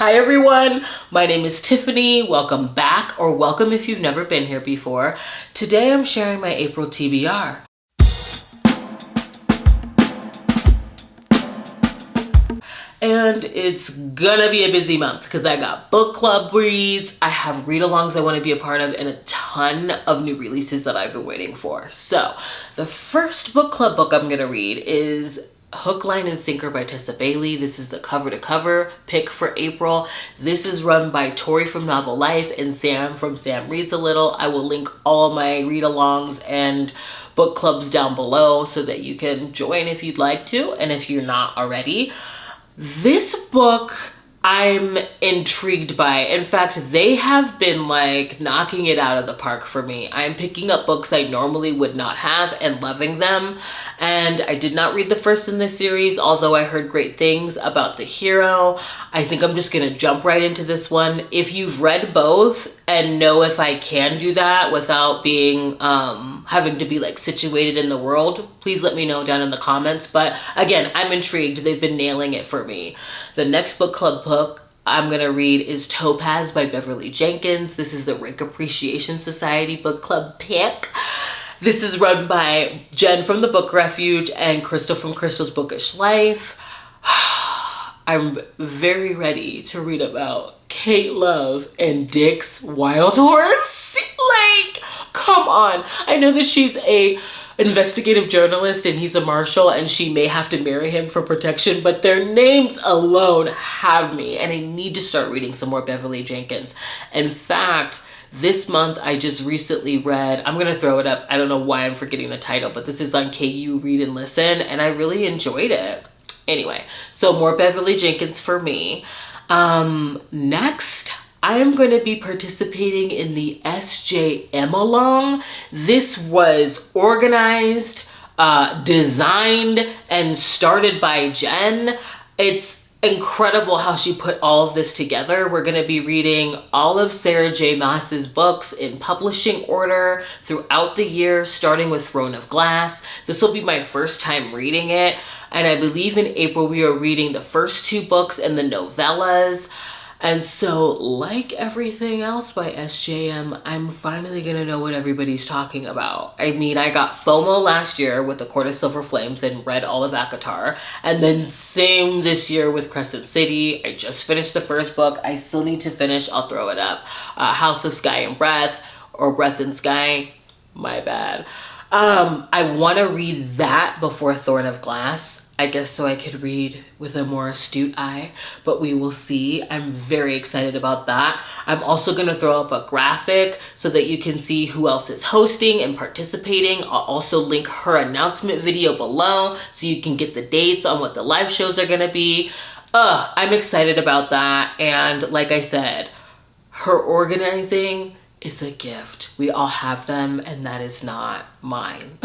Hi everyone, my name is Tiffany. Welcome back, or welcome if you've never been here before. Today I'm sharing my April TBR. And it's gonna be a busy month because I got book club reads, I have read-alongs I want to be a part of, and a ton of new releases that I've been waiting for. So the first book club book I'm gonna read is Hook, Line, and Sinker by Tessa Bailey. This is the cover-to-cover pick for April. This is run by Tori from Novel Life and Sam from Sam Reads a Little. I will link all my read-alongs and book clubs down below so that you can join if you'd like to, and if you're not already. This book I'm intrigued by. In fact, they have been like knocking it out of the park for me. I'm picking up books I normally would not have and loving them. And I did not read the first in this series, although I heard great things about the hero. I think I'm just gonna jump right into this one. If you've read both and know if I can do that without being having to be like situated in the world, please let me know down in the comments. But again, I'm intrigued. They've been nailing it for me. The next book club book I'm gonna read is Topaz by Beverly Jenkins. This is the Rake Appreciation Society book club pick. This is run by Jen from the book Refuge and Crystal from Crystal's Bookish Life. I'm very ready to read about Kate Love and Dick's Wild Horse. Like, come on. I know that she's a investigative journalist and he's a marshal and she may have to marry him for protection, but their names alone have me, and I need to start reading some more Beverly Jenkins. In fact, this month I just recently read, I'm gonna throw it up, I don't know why I'm forgetting the title, but this is on KU Read and Listen, and I really enjoyed it. Anyway, so more Beverly Jenkins for me. Next, I am going to be participating in the SMJ Along. This was organized, designed, and started by Jen. It's incredible how she put all of this together. We're going to be reading all of Sarah J. Maas's books in publishing order throughout the year, starting with Throne of Glass. This will be my first time reading it, and I believe in April we are reading the first two books and the novellas. And so, like everything else by SJM, I'm finally gonna know what everybody's talking about. I mean, I got FOMO last year with The Court of Silver Flames and read all of ACOTAR. And then same this year with Crescent City. I just finished the first book. I still need to finish. I'll throw it up. House of Sky and Breath, or Breath and Sky. My bad. I wanna read that before Thorn of Glass, I guess, so I could read with a more astute eye, but we will see. I'm very excited about that. I'm also gonna throw up a graphic so that you can see who else is hosting and participating. I'll also link her announcement video below so you can get the dates on what the live shows are gonna be. I'm excited about that. And like I said, her organizing is a gift. We all have them, and that is not mine.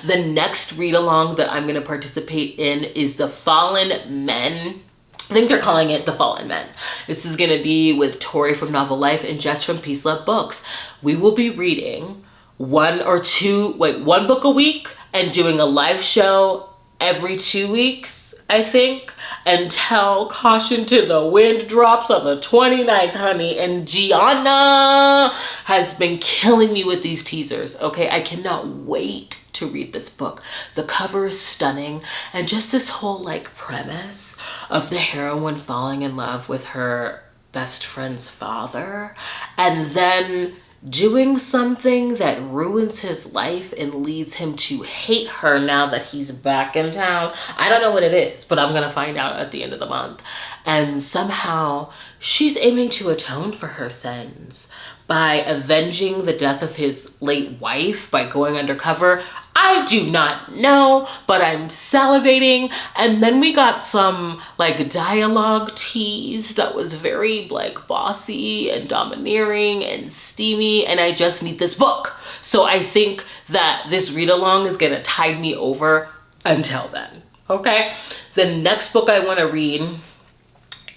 The next read-along that I'm going to participate in is The Fallen Men. I think they're calling it The Fallen Men. This is going to be with Tori from Novel Life and Jess from Peace Love Books. We will be reading one book a week and doing a live show every 2 weeks, I think, until Caution to the Wind drops on the 29th, honey. And Gianna has been killing me with these teasers, okay? I cannot wait to read this book. The cover is stunning, and just this whole like premise of the heroine falling in love with her best friend's father and then doing something that ruins his life and leads him to hate her now that he's back in town. I don't know what it is, but I'm gonna find out at the end of the month. And somehow she's aiming to atone for her sins by avenging the death of his late wife by going undercover. I do not know, but I'm salivating. And then we got some like dialogue tease that was very like bossy and domineering and steamy, and I just need this book. So I think that this read along is gonna tide me over until then, okay? The next book I wanna read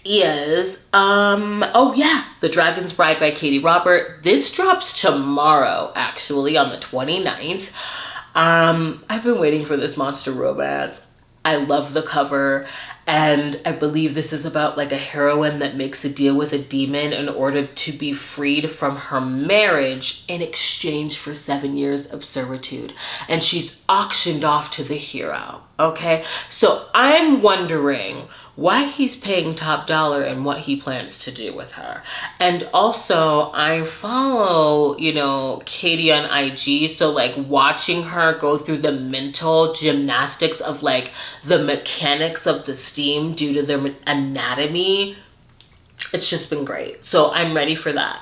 is, The Dragon's Bride by Katie Robert. This drops tomorrow, actually, on the 29th. I've been waiting for this monster romance. I love the cover, And I believe this is about like a heroine that makes a deal with a demon in order to be freed from her marriage in exchange for 7 years of servitude. And she's auctioned off to the hero. Okay, so I'm wondering why he's paying top dollar and what he plans to do with her. And also I follow, you know, Katie on IG, so like watching her go through the mental gymnastics of like the mechanics of the steam due to their anatomy, it's just been great. So I'm ready for that.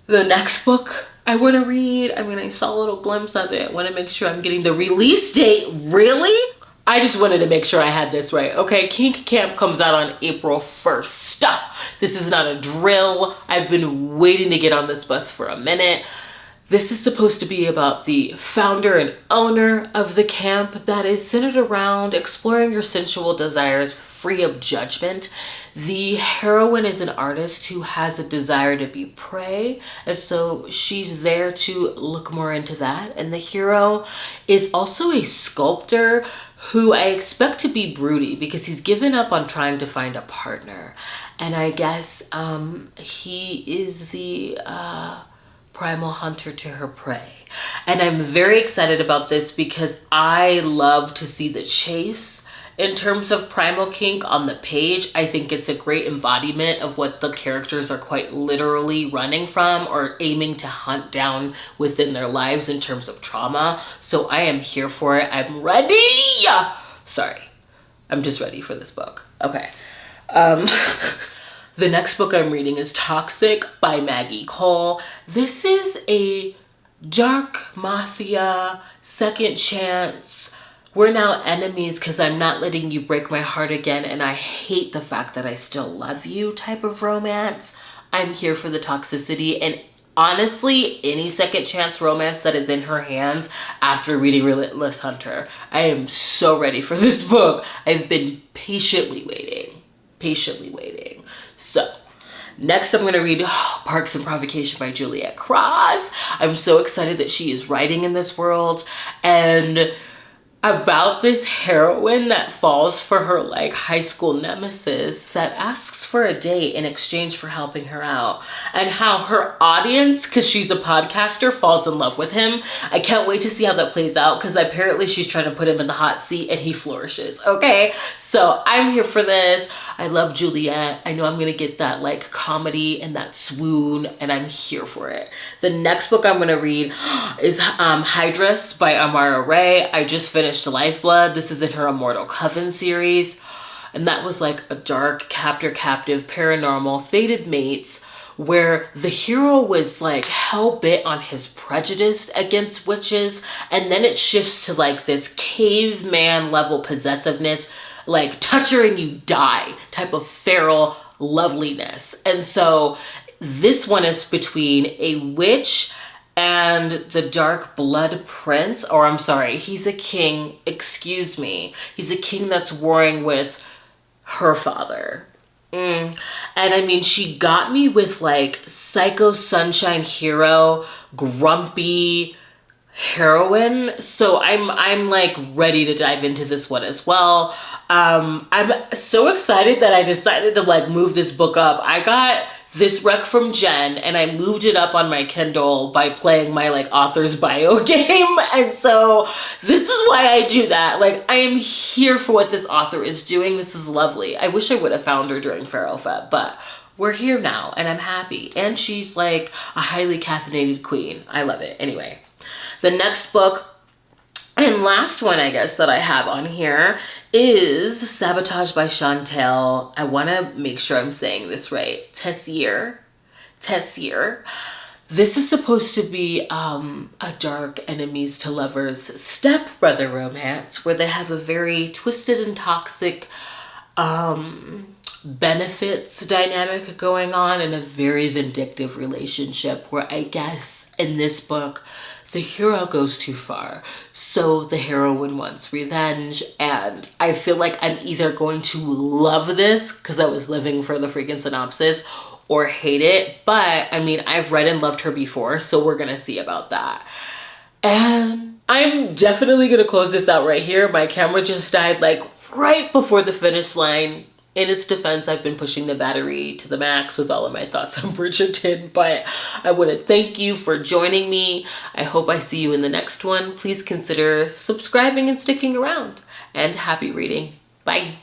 The next book I want to read, I mean, I saw a little glimpse of it. I want to make sure I'm getting the release date. Really? I just wanted to make sure I had this right. Okay, Kink Camp comes out on April 1st. This is not a drill. I've been waiting to get on this bus for a minute. This is supposed to be about the founder and owner of the camp that is centered around exploring your sensual desires free of judgment. The heroine is an artist who has a desire to be prey, and so she's there to look more into that. And the hero is also a sculptor who I expect to be broody because he's given up on trying to find a partner. And I guess he is the primal hunter to her prey. And I'm very excited about this because I love to see the chase in terms of primal kink on the page. I think it's a great embodiment of what the characters are quite literally running from or aiming to hunt down within their lives in terms of trauma. So I am here for it. I'm ready. Sorry, I'm just ready for this book. Okay. The next book I'm reading is Toxic by Maggie Cole. This is a dark mafia, second chance, we're now enemies because I'm not letting you break my heart again and I hate the fact that I still love you type of romance. I'm here for the toxicity, and honestly, any second chance romance that is in her hands after reading Relentless Hunter. I am so ready for this book. I've been patiently waiting. So next I'm going to read Parks and Provocation by Juliet Cross. I'm so excited that she is writing in this world, and about this heroine that falls for her like high school nemesis that asks for a date in exchange for helping her out, and how her audience, because she's a podcaster, falls in love with him. I can't wait to see how that plays out because apparently she's trying to put him in the hot seat and he flourishes. Okay, so I'm here for this. I love Juliet. I know I'm gonna get that like comedy and that swoon, and I'm here for it. The next book I'm gonna read is Hydras by Amara Ray. I just finished Lifeblood. This is in her Immortal Coven series, and that was like a dark captor-captive paranormal fated mates where the hero was like hell-bent on his prejudice against witches, and then it shifts to like this caveman level possessiveness, like touch her and you die type of feral loveliness. And so this one is between a witch and the Dark Blood Prince, or I'm sorry, he's a king, excuse me. He's a king that's warring with her father. And I mean, she got me with like psycho sunshine hero, grumpy heroine. So I'm like ready to dive into this one as well. I'm so excited that I decided to like move this book up. I got this rec from Jen and I moved it up on my Kindle by playing my like author's bio game. And so this is why I do that. Like, I am here for what this author is doing. This is lovely. I wish I would have found her during Pharaoh Feb, but we're here now and I'm happy. And she's like a highly caffeinated queen. I love it. Anyway, the next book and last one, I guess, that I have on here is Sabotage by Chantel. I want to make sure I'm saying this right. Tessier. This is supposed to be a dark enemies to lovers stepbrother romance where they have a very twisted and toxic benefits dynamic going on in a very vindictive relationship where I guess in this book, the hero goes too far. So the heroine wants revenge, and I feel like I'm either going to love this because I was living for the freaking synopsis or hate it. But I mean, I've read and loved her before, so we're gonna see about that. And I'm definitely gonna close this out right here. My camera just died like right before the finish line. In its defense, I've been pushing the battery to the max with all of my thoughts on Bridgerton, but I want to thank you for joining me. I hope I see you in the next one. Please consider subscribing and sticking around. And happy reading. Bye.